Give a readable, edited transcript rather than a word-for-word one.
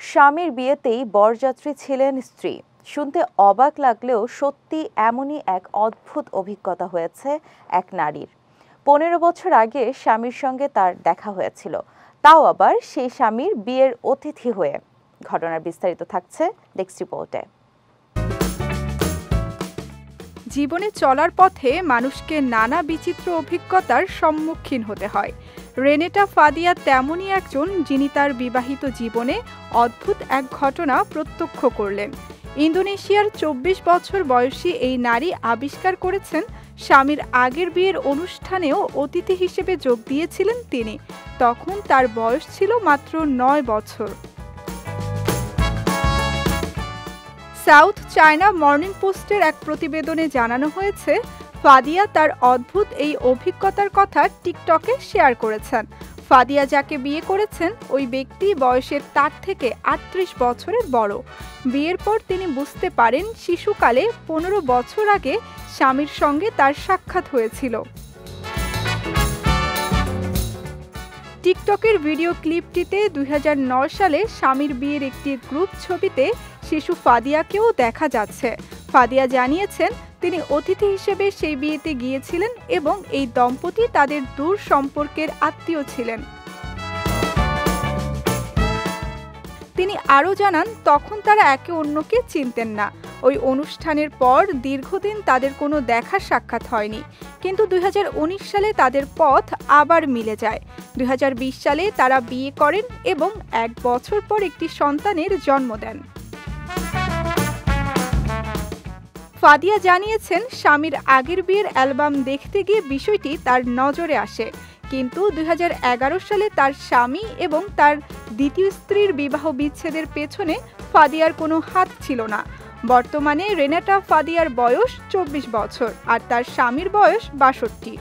স্বামীর বিয়েতেই বরযাত্রী ছিলেন স্ত্রী। শুনতে অবাক লাগলেও সত্যি এমনই এক অদ্ভুত অভিজ্ঞতা হয়েছে এক নারীর। 15 বছর আগে স্বামীর সঙ্গে তার দেখা হয়েছিল, তাও আবার সেই স্বামীর বিয়ের অতিথি হয়ে। ঘটনার বিস্তারিত থাকছে ডেস্ক রিপোর্টে। জীবনে চলার পথে মানুষকে নানা বিচিত্র অভিজ্ঞতার সম্মুখীন হতে হয়। রেনেটা ফাদিয়া তেমনই একজন, যিনি তার বিবাহিত জীবনে অদ্ভুত এক ঘটনা প্রত্যক্ষ করলেন। ইন্দোনেশিয়ার 24 বছর বয়সী এই নারী আবিষ্কার করেছেন স্বামীর আগের বিয়ের অনুষ্ঠানেও অতিথি হিসেবে যোগ দিয়েছিলেন তিনি। তখন তার বয়স ছিল মাত্র 9 বছর। সাউথ চায়না মর্নিং পোস্টের এক প্রতিবেদনে জানানো হয়েছে, ফাদিয়া তার অদ্ভুত এই অভিজ্ঞতার কথা টিকটকে শেয়ার করেছেন। ফাদিয়া যাকে বিয়ে করেছেন ওই ব্যক্তি বয়সে তার থেকে 38 বছরের বড়। বিয়ের পর তিনি বুঝতে পারেন শিশুকালে 15 বছর আগে স্বামীর সঙ্গে তার সাক্ষাৎ হয়েছিল। টিকটকের ভিডিও ক্লিপটিতে 2009 সালে স্বামীর বিয়ের একটি গ্রুপ ছবিতে শিশু ফাদিয়াকেও দেখা যাচ্ছে। ফাদিয়া জানিয়েছেন তিনি অতিথি হিসেবে সেই বিয়েতে গিয়েছিলেন এবং এই দম্পতি তাদের দূর সম্পর্কের আত্মীয় ছিলেন। তিনি আরও জানান, তখন তারা একে অন্যকে চিনতেন না। ওই অনুষ্ঠানের পর দীর্ঘদিন তাদের কোনো দেখা সাক্ষাৎ হয়নি, কিন্তু 2019 সালে তাদের পথ আবার মিলে যায়। 2020 সালে তারা বিয়ে করেন এবং 1 বছর পর একটি সন্তানের জন্ম দেন। ফাদিয়া জানিয়েছেন স্বামীর আগের বিয়ের অ্যালবাম দেখতে গিয়ে বিষয়টি তার নজরে আসে, কিন্তু 2011 সালে তার স্বামী এবং তার দ্বিতীয় স্ত্রীর বিবাহ বিচ্ছেদের পেছনে ফাদিয়ার কোনো হাত ছিল না। বর্তমানে রেনেটা ফাদিয়ার বয়স 24 বছর আর তার স্বামীর বয়স 62।